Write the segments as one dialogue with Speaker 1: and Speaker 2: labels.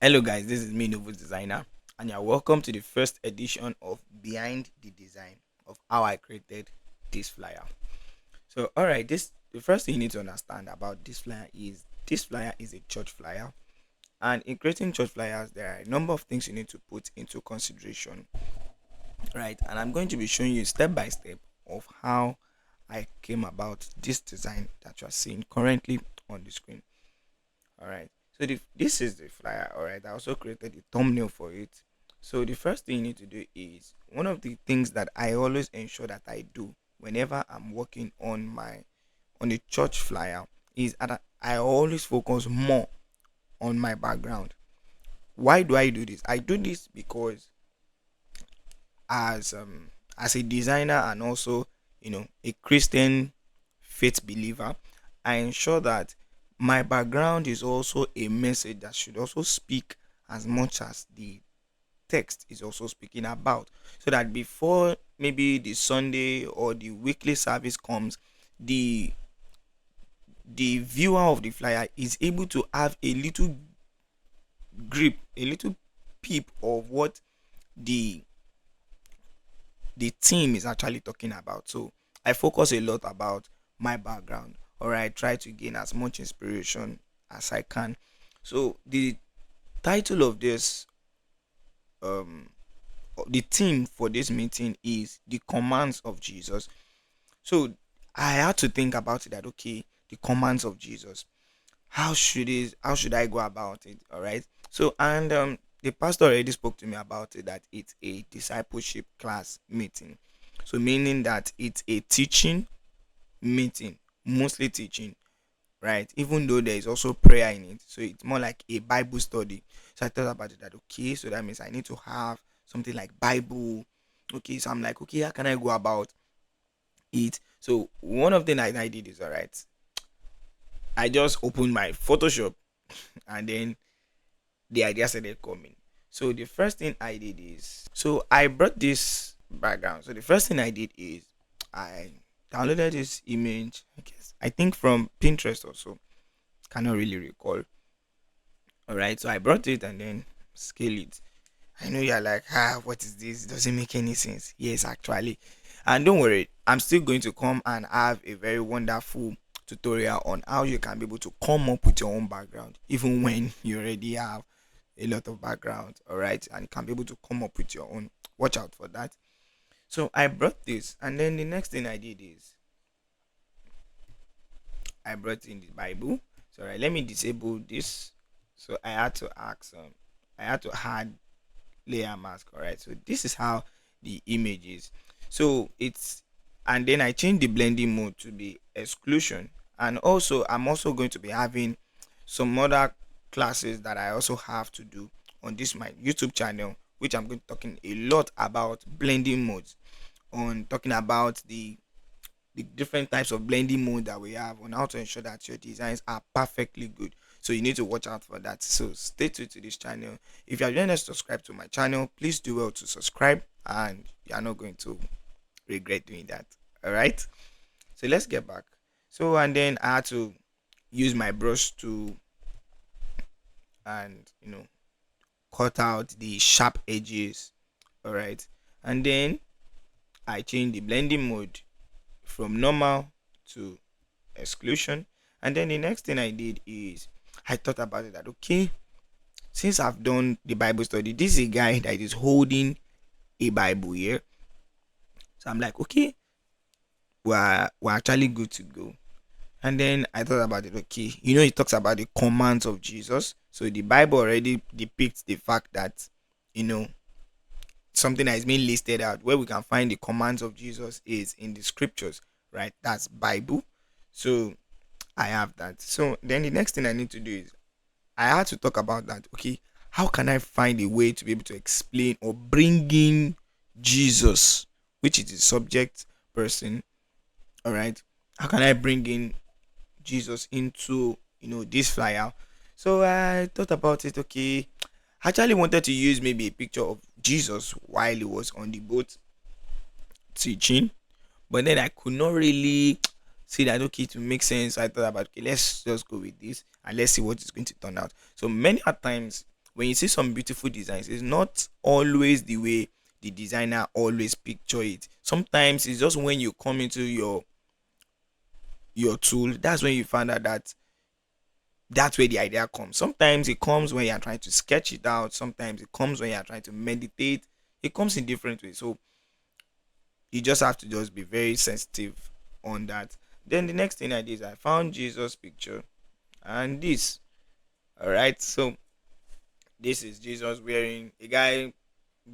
Speaker 1: Hello, guys. This is me, Novo Designer, and you're welcome to the first edition of Behind the Design of how I created this flyer. So, all right, this the first thing you need to understand about this flyer is a church flyer, and in creating church flyers, there are a number of things you need to put into consideration, right? And I'm going to be showing you step by step of how I came about this design that you are seeing currently on the screen. All right. So this is the flyer. All right. I also created a thumbnail for it. So the first thing you need to do is one of the things that I always ensure that I do whenever I'm working on a church flyer is that I always focus more on my background. Why do I do this? I do this because as a designer and also a Christian faith believer, I ensure that my background is also a message that should also speak as much as the text is also speaking about, so that before maybe the Sunday or the weekly service comes, the the viewer of the flyer is able to have a little grip, a little peep of what the the team is actually talking about. So I focus a lot about my background, or I try to gain as much inspiration as I can. So the title of this um the theme for this meeting is the commands of Jesus. So I had to think about it, that okay, the commands of Jesus. How should I go about it? All right. So and the pastor already spoke to me about it, that it's a discipleship class meeting. So meaning that it's a teaching meeting, mostly teaching, right? Even though there is also prayer in it. So it's more like a Bible study. So I thought about it, that okay, so that means I need to have something like Bible. Okay, so I'm like, okay, how can I go about it? So one of the things I did is, all right, I just opened my Photoshop, and then the idea started coming. So the first thing I did is, so I brought this background. So the first thing I did is I downloaded this image, I think from Pinterest or so. Cannot really recall. All right, so I brought it and then scale it. I know you're like, what is this? Doesn't make any sense. Yes, actually. And don't worry, I'm still going to come and have a very wonderful tutorial on how you can be able to come up with your own background, even when you already have a lot of background. All right, and you can be able to come up with your own. Watch out for that. So I brought this, and then the next thing I did is I brought in the Bible. So right, let me disable this. So I had to I had to add layer mask. All right, so this is how the image is. So it's, and then I changed the blending mode to be exclusion, and also I'm also going to be having some other classes that I also have to do on this my YouTube channel, which I'm going to talking a lot about blending modes, on talking about the different types of blending mode that we have, on how to ensure that your designs are perfectly good. So you need to watch out for that. So stay tuned to this channel. If you are going to subscribe to my channel, please do well to subscribe, and you are not going to regret doing that. All right. So let's get back. So and then I had to use my brush to, and cut out the sharp edges. All right. And then I changed the blending mode from normal to exclusion. And then the next thing I did is I thought about it, that okay, since I've done the Bible study, this is a guy that is holding a Bible here. So I'm like, okay, we're actually good to go. And then I thought about it, okay, it talks about the commands of Jesus. So the Bible already depicts the fact that, you know, something that is being listed out, where we can find the commands of Jesus is in the scriptures, right? That's Bible. So I have that. So then the next thing I need to do is I had to talk about that. Okay, how can I find a way to be able to explain or bring in Jesus, which is the subject person? All right, how can I bring in Jesus into this flyer? So I thought about it. Okay, I actually wanted to use maybe a picture of Jesus while he was on the boat teaching, but then I could not really see that okay to make sense. I thought about, okay, let's just go with this and let's see what it's going to turn out. So many a times when you see some beautiful designs, it's not always the way the designer always picture it. Sometimes it's just when you come into your tool, that's when you find out that that's where the idea comes. Sometimes it comes when you're trying to sketch it out. Sometimes it comes when you're trying to meditate. It comes in different ways. So you just have to just be very sensitive on that. Then the next thing I did is I found Jesus picture and this. All right. So this is Jesus wearing a guy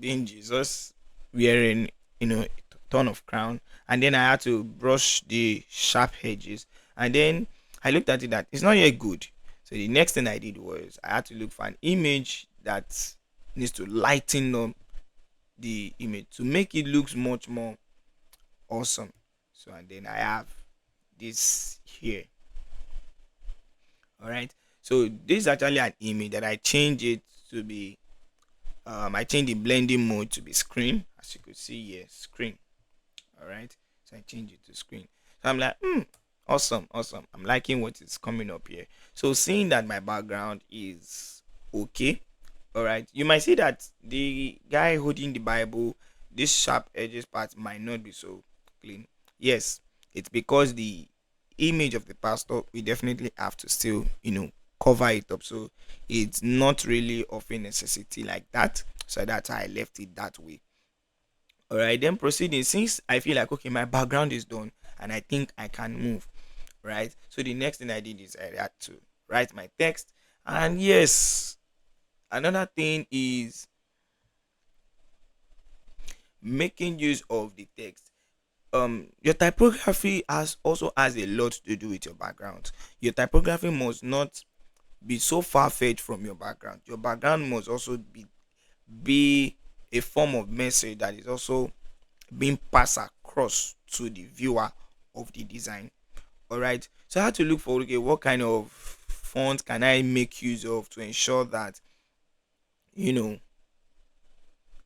Speaker 1: being Jesus wearing a ton of crown, and then I had to brush the sharp edges, and then I looked at it that it's not yet good. So the next thing I did was I had to look for an image that needs to lighten up the image to make it looks much more awesome. So and then I have this here. All right. So this is actually an image that I changed it to be I changed the blending mode to be screen, as you could see here, screen. All right. So I changed it to screen. So I'm like, awesome, awesome. I'm liking what is coming up here. So seeing that my background is okay. All right. You might see that the guy holding the Bible, this sharp edges part might not be so clean. Yes, it's because the image of the pastor, we definitely have to still, cover it up. So it's not really of a necessity like that. So that's why I left it that way. All right, then proceeding. Since I feel like okay, my background is done and I think I can move, right? So the next thing I did is I had to write my text. And yes, another thing is making use of the text. Your typography has a lot to do with your background. Your typography must not be so far fetched from your background. Your background must also be a form of message that is also being passed across to the viewer of the design. All right. So I had to look for okay, what kind of font can I make use of to ensure that you know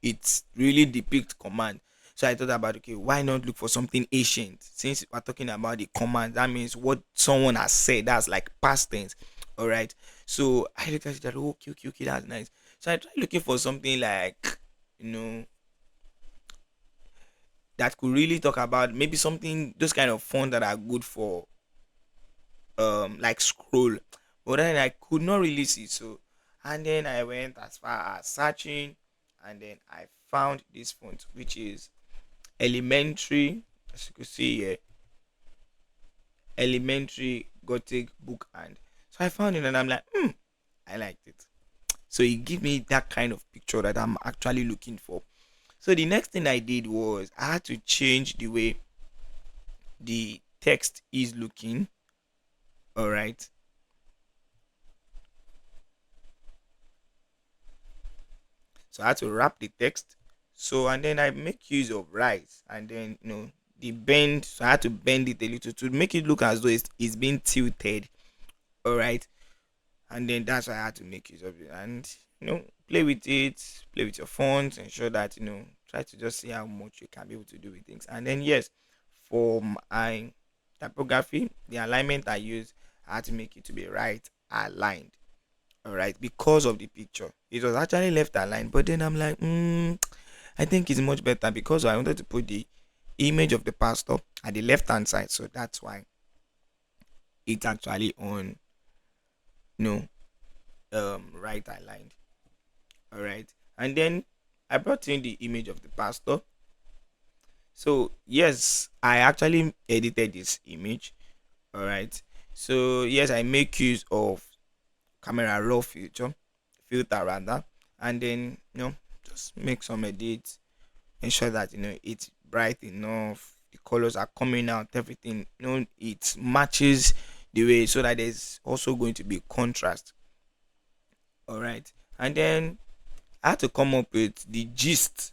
Speaker 1: it really depicts command. So I thought about okay, why not look for something ancient? Since we're talking about the command, that means what someone has said. That's like past tense. All right. So I looked at it that okay, okay, okay, that's nice. So I tried looking for something like you know that could really talk about maybe something those kind of fonts that are good for like scroll, but then I could not really see. So and then I went as far as searching, and then I found this font which is elementary, as you can see here, elementary Gothic book. And so I found it and I'm like I liked it. So it gave me that kind of picture that I'm actually looking for. So the next thing I did was I had to change the way the text is looking. All right. So I had to wrap the text. So and then I make use of rise and then the bend. So I had to bend it a little to make it look as though it's being tilted. All right. And then that's why I had to make use of it and play with it, play with your fonts, ensure that try to just see how much you can be able to do with things. And then yes, for my typography, the alignment I use, I had to make it to be right aligned. All right, because of the picture, it was actually left aligned, but then I'm like, I think it's much better because I wanted to put the image of the pastor at the left hand side, so that's why it's actually on no right aligned. All right, and then I brought in the image of the pastor. So yes, I actually edited this image. All right, so yes, I make use of camera raw filter rather, and then just make some edits, ensure that it's bright enough, the colors are coming out, everything it matches the way, so that there's also going to be contrast. All right, and then I had to come up with the gist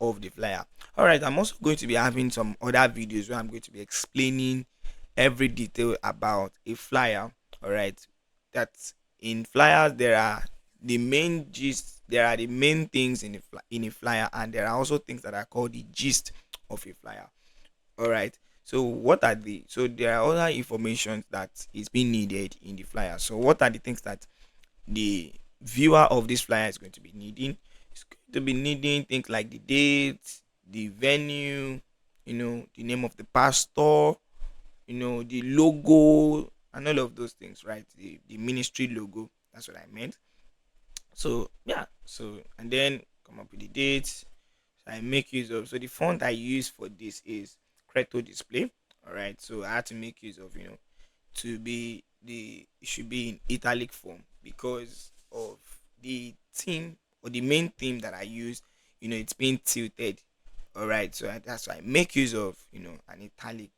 Speaker 1: of the flyer. All right, I'm also going to be having some other videos where I'm going to be explaining every detail about a flyer. All right, that in flyers there are the main gist, there are the main things in a flyer, and there are also things that are called the gist of a flyer. All right. So what are the so there are other information that is being needed in the flyer. So what are the things that the viewer of this flyer is going to be needing. It's going to be needing things like the date, the venue, the name of the pastor, the logo, and all of those things, right? The ministry logo. That's what I meant. So yeah, so and then come up with the dates. So I make use of, so the font I use for this is Creto Display. All right, so I had to make use of, to be it should be in italic form because of the theme, or the main theme that I use. It's being tilted. All right, so that's why I make use of, an italic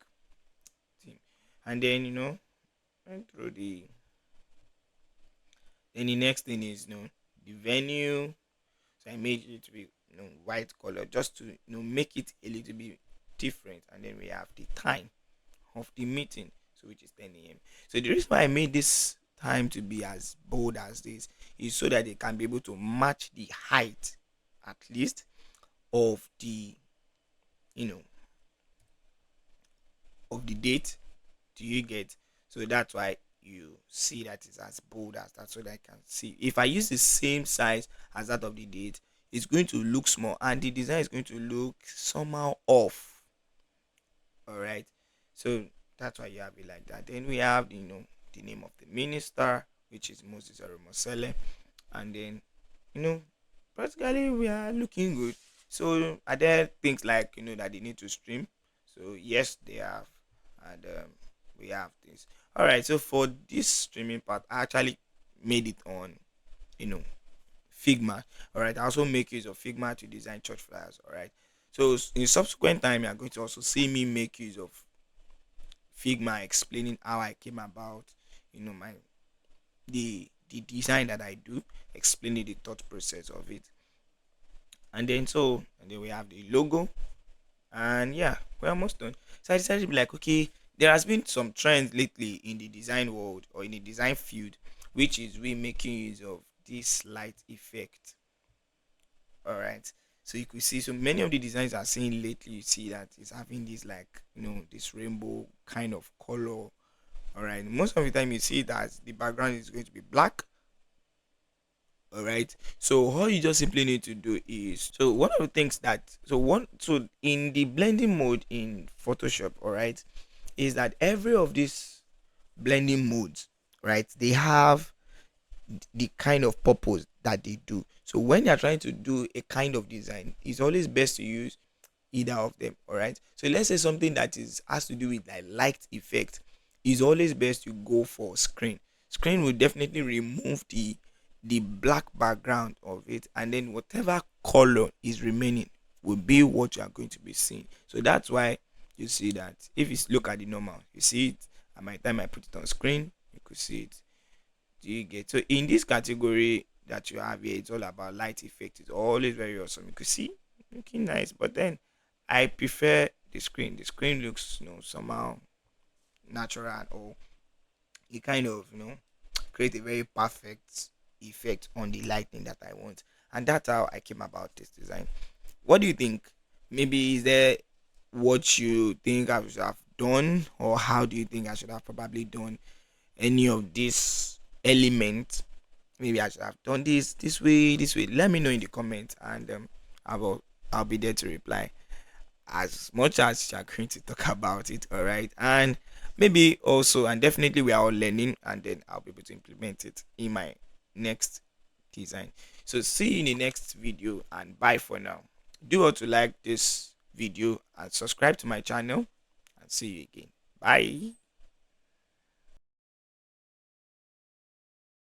Speaker 1: theme. And then, went through then the next thing is, the venue. So I made it to be, white color, just to, make it a little bit different. And then we have the time of the meeting, so which is 10 a.m. So the reason why I made this time to be as bold as this is so that they can be able to match the height, at least, of the, you know of the date. Do you get? So that's why you see that it's as bold as that, so that I can see. If I use the same size as that of the date, it's going to look small and the design is going to look somehow off. All right, so that's why you have it like that. Then we have, the name of the minister, which is Moses Aromosele. And then, you know practically we are looking good. So are there things like, that they need to stream? So yes, they have. And we have this. All right, so for this streaming part, I actually made it on, you know Figma. All right, I also make use of Figma to design church flyers. All right, so in subsequent time you are going to also see me make use of Figma, explaining how I came about, my the design that I do, explaining the thought process of it. And then we have the logo. And yeah, we're almost done. So I decided to be like, okay, there has been some trends lately in the design world, or in the design field, which is we making use of this light effect. All right, so you could see, so many of the designs are seeing lately, you see that it's having this, like, this rainbow kind of color. All right, most of the time you see that the background is going to be black. All right, so all you just simply need to do is, so one of the things that, so in the blending mode in Photoshop, all right, is that every of these blending modes, right, they have the kind of purpose that they do. So when you're trying to do a kind of design, it's always best to use either of them. All right, so let's say something that is has to do with like light effect, is always best to go for screen will definitely remove the black background of it, and then whatever color is remaining will be what you are going to be seeing. So that's why you see that if you look at the normal, you see it, and by the time I put it on screen, you could see it. Do you get? So in this category that you have here, it's all about light effect. It's always very awesome. You could see looking nice, but then I prefer the screen. The screen looks, somehow natural, or it kind of, create a very perfect effect on the lighting that I want. And that's how I came about this design. What do you think? Maybe is there what you think I should have done, or how do you think I should have probably done any of these elements? Maybe I should have done this way, this way. Let me know in the comments, and I'll be there to reply as much as you're going to talk about it. All right, and maybe also, and definitely we are all learning, and then I'll be able to implement it in my next design. So see you in the next video, and bye for now. Do want to like this video and subscribe to my channel, and see you again. Bye.